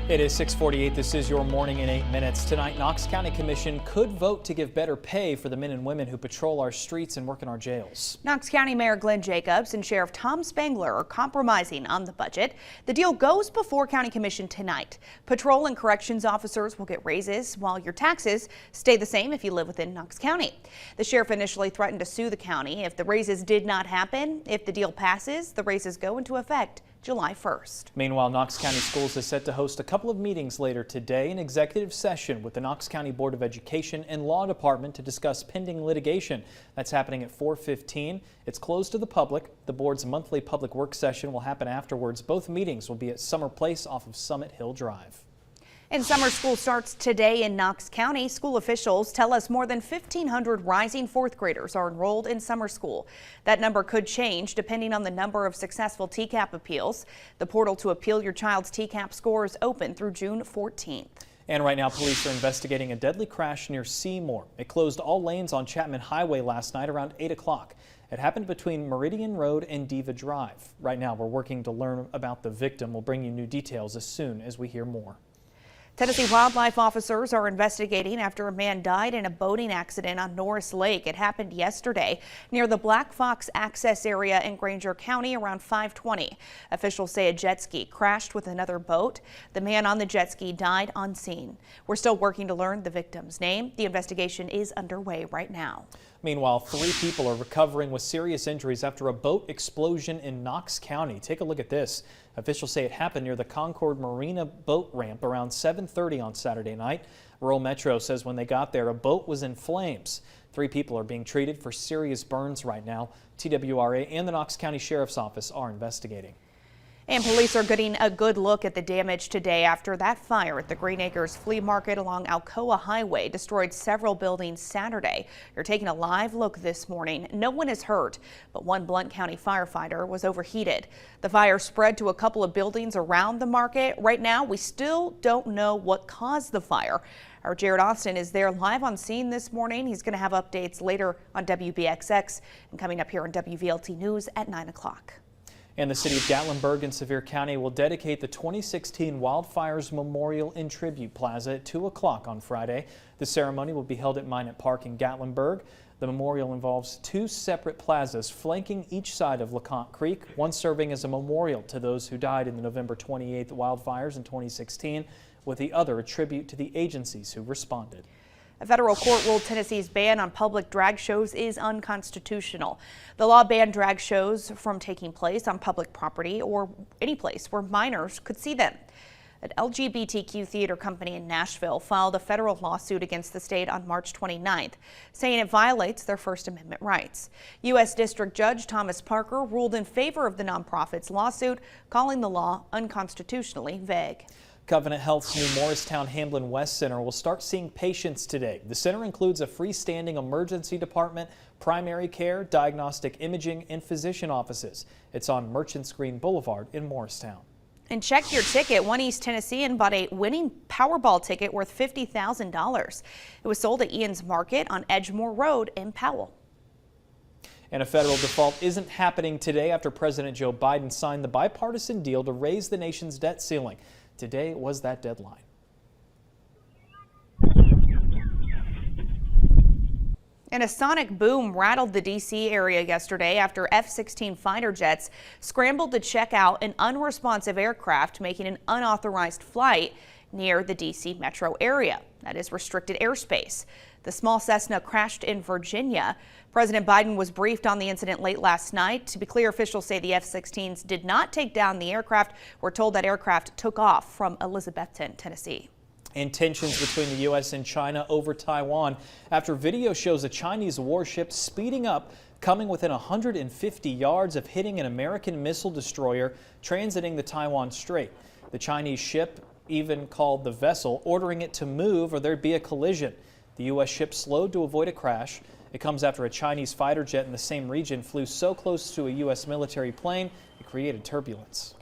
It is 6:48. This is your morning in 8 minutes. Tonight, Knox County Commission could vote to give better pay for the men and women who patrol our streets and work in our jails. Knox County Mayor Glenn Jacobs and Sheriff Tom Spangler are compromising on the budget. The deal goes before County Commission tonight. Patrol and corrections officers will get raises, while your taxes stay the same if you live within Knox County. The sheriff initially threatened to sue the county if the raises did not happen. If the deal passes, the raises go into effect July 1st. Meanwhile, Knox County Schools is set to host a couple of meetings later today, an executive session with the Knox County Board of Education and Law Department to discuss pending litigation. That's happening at 4:15. It's closed to the public. The board's monthly public work session will happen afterwards. Both meetings will be at Summer Place off of Summit Hill Drive. And summer school starts today in Knox County. School officials tell us more than 1,500 rising fourth graders are enrolled in summer school. That number could change depending on the number of successful TCAP appeals. The portal to appeal your child's TCAP score is open through June 14th. And right now, police are investigating a deadly crash near Seymour. It closed all lanes on Chapman Highway last night around 8 o'clock. It happened between Meridian Road and Diva Drive. Right now, we're working to learn about the victim. We'll bring you new details as soon as we hear more. Tennessee wildlife officers are investigating after a man died in a boating accident on Norris Lake. It happened yesterday near the Black Fox access area in Granger County around 5:20. Officials say a jet ski crashed with another boat. The man on the jet ski died on scene. We're still working to learn the victim's name. The investigation is underway right now. Meanwhile, 3 people are recovering with serious injuries after a boat explosion in Knox County. Take a look at this. Officials say it happened near the Concord Marina boat ramp around 7:30 on Saturday night. Rural Metro says when they got there, a boat was in flames. 3 people are being treated for serious burns right now. TWRA and the Knox County Sheriff's Office are investigating. And police are getting a good look at the damage today after that fire at the Green Acres Flea Market along Alcoa Highway destroyed several buildings Saturday. You're taking a live look this morning. No one is hurt, but one Blount County firefighter was overheated. The fire spread to a couple of buildings around the market. Right now, we still don't know what caused the fire. Our Jared Austin is there live on scene this morning. He's going to have updates later on WBXX and coming up here on WVLT News at 9 o'clock. And the city of Gatlinburg in Sevier County will dedicate the 2016 Wildfires Memorial and Tribute Plaza at 2 o'clock on Friday. The ceremony will be held at Minot Park in Gatlinburg. The memorial involves 2 separate plazas flanking each side of LeConte Creek, one serving as a memorial to those who died in the November 28th wildfires in 2016, with the other a tribute to the agencies who responded. A federal court ruled Tennessee's ban on public drag shows is unconstitutional. The law banned drag shows from taking place on public property or any place where minors could see them. An LGBTQ theater company in Nashville filed a federal lawsuit against the state on March 29th, saying it violates their First Amendment rights. U.S. District Judge Thomas Parker ruled in favor of the nonprofit's lawsuit, calling the law unconstitutionally vague. Covenant Health's new Morristown Hamblin West Center will start seeing patients today. The center includes a freestanding emergency department, primary care, diagnostic imaging, and physician offices. It's on Merchants Green Boulevard in Morristown. And check your ticket. One East Tennessean bought a winning Powerball ticket worth $50,000. It was sold at Ian's Market on Edgemore Road in Powell. And a federal default isn't happening today after President Joe Biden signed the bipartisan deal to raise the nation's debt ceiling. Today was that deadline. And a sonic boom rattled the D.C. area yesterday after F-16 fighter jets scrambled to check out an unresponsive aircraft making an unauthorized flight near the D.C. metro area. That is restricted airspace. The small Cessna crashed in Virginia. President Biden was briefed on the incident late last night. To be clear, officials say the F-16s did not take down the aircraft. We're told that aircraft took off from Elizabethton, Tennessee. And tensions between the U.S. and China over Taiwan after video shows a Chinese warship speeding up, coming within 150 yards of hitting an American missile destroyer transiting the Taiwan Strait. The Chinese ship even called the vessel, ordering it to move or there'd be a collision. The U.S. ship slowed to avoid a crash. It comes after a Chinese fighter jet in the same region flew so close to a U.S. military plane it created turbulence.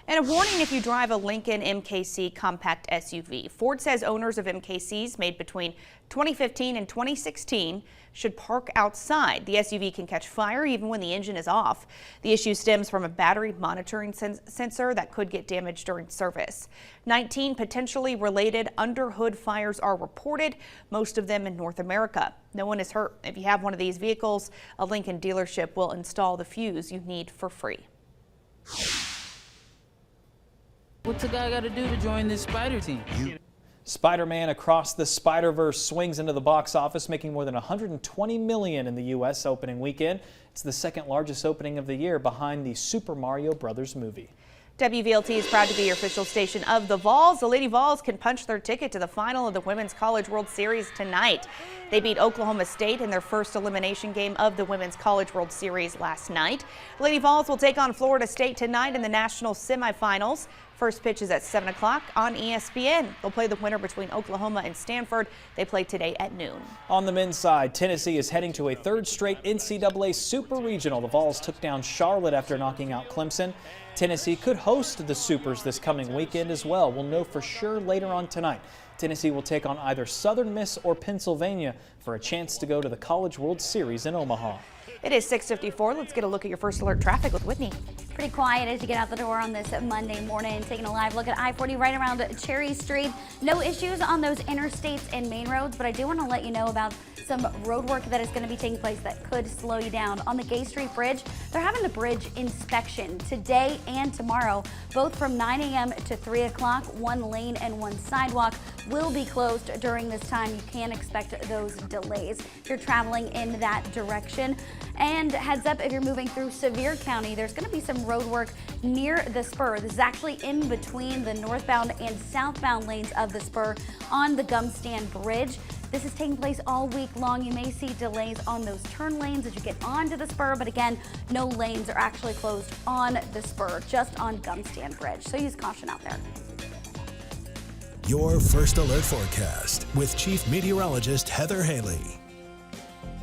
And a warning if you drive a Lincoln MKC compact SUV. Ford says owners of MKCs made between 2015 and 2016 should park outside. The SUV can catch fire even when the engine is off. The issue stems from a battery monitoring sensor that could get damaged during service. 19 potentially related under-hood fires are reported, most of them in North America. No one is hurt. If you have one of these vehicles, a Lincoln dealership will install the fuse you need for free. What's a guy got to do to join this spider team? Spider-Man Across the Spider-Verse swings into the box office, making more than $120 million in the U.S. opening weekend. It's the second largest opening of the year behind the Super Mario Brothers movie. WVLT is proud to be your official station of the Vols. The Lady Vols can punch their ticket to the final of the Women's College World Series tonight. They beat Oklahoma State in their first elimination game of the Women's College World Series last night. The Lady Vols will take on Florida State tonight in the national semifinals. First pitch is at 7 o'clock on ESPN. They'll play the winner between Oklahoma and Stanford. They play today at noon. On the men's side, Tennessee is heading to a third straight NCAA Super Regional. The Vols took down Charlotte after knocking out Clemson. Tennessee could host the Supers this coming weekend as well. We'll know for sure later on tonight. Tennessee will take on either Southern Miss or Pennsylvania for a chance to go to the College World Series in Omaha. It is 6:54. Let's get a look at your first alert traffic with Whitney. Pretty quiet as you get out the door on this Monday morning. Taking a live look at I-40 right around Cherry Street. No issues on those interstates and main roads, but I do want to let you know about some road work that is going to be taking place that could slow you down. On the Gay Street Bridge, they're having the bridge inspection today and tomorrow, both from 9 a.m. to 3 o'clock. One lane and one sidewalk will be closed during this time. You can expect those delays if you're traveling in that direction. And heads up, if you're moving through Sevier County, there's going to be some road work near the spur. This is actually in between the northbound and southbound lanes of the spur on the Gumstand Bridge. This is taking place all week long. You may see delays on those turn lanes as you get onto the spur, but again, no lanes are actually closed on the spur, just on Gumstand Bridge. So use caution out there. Your first alert forecast with Chief Meteorologist Heather Haley.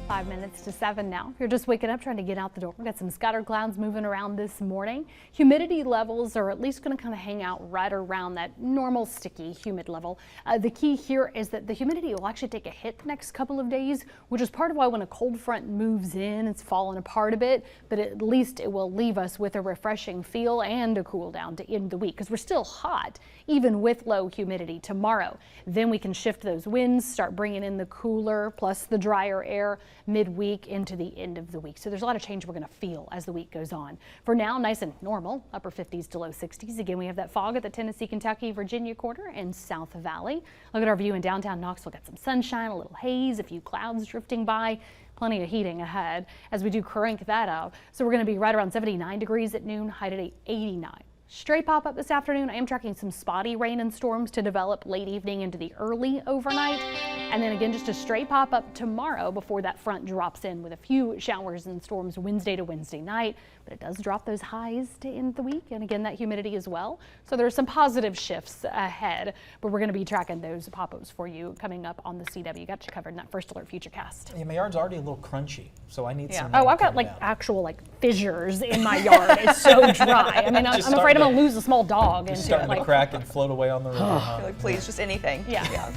5 minutes to 7 now. If you're just waking up trying to get out the door, we've got some scattered clouds moving around this morning. Humidity levels are at least going to kind of hang out right around that normal sticky humid level. The key here is that the humidity will actually take a hit the next couple of days, which is part of why when a cold front moves in, it's fallen apart a bit, but at least it will leave us with a refreshing feel and a cool down to end the week because we're still hot even with low humidity tomorrow. Then we can shift those winds, start bringing in the cooler plus the drier air midweek into the end of the week. So there's a lot of change we're going to feel as the week goes on. For now, nice and normal, upper 50s to low 60s. Again, we have that fog at the Tennessee, Kentucky, Virginia corner and South Valley. Look at our view in downtown Knoxville. Got some sunshine, a little haze, a few clouds drifting by. Plenty of heating ahead as we do crank that up. So we're going to be right around 79 degrees at noon, high today 89. Straight pop up this afternoon. I am tracking some spotty rain and storms to develop late evening into the early overnight. And then again, just a straight pop up tomorrow before that front drops in with a few showers and storms Wednesday to Wednesday night. But it does drop those highs to end the week. And again, that humidity as well. So there's some positive shifts ahead, but we're going to be tracking those pop-ups for you coming up on the CW. Got you covered in that first alert futurecast. Yeah, my yard's already a little crunchy, so I need some. Oh, I've got like actual fissures in my yard. It's so dry. I mean, I'm afraid I'm going to lose a small dog. Just starting to crack and float away on the river. Like, please, just anything. Yeah.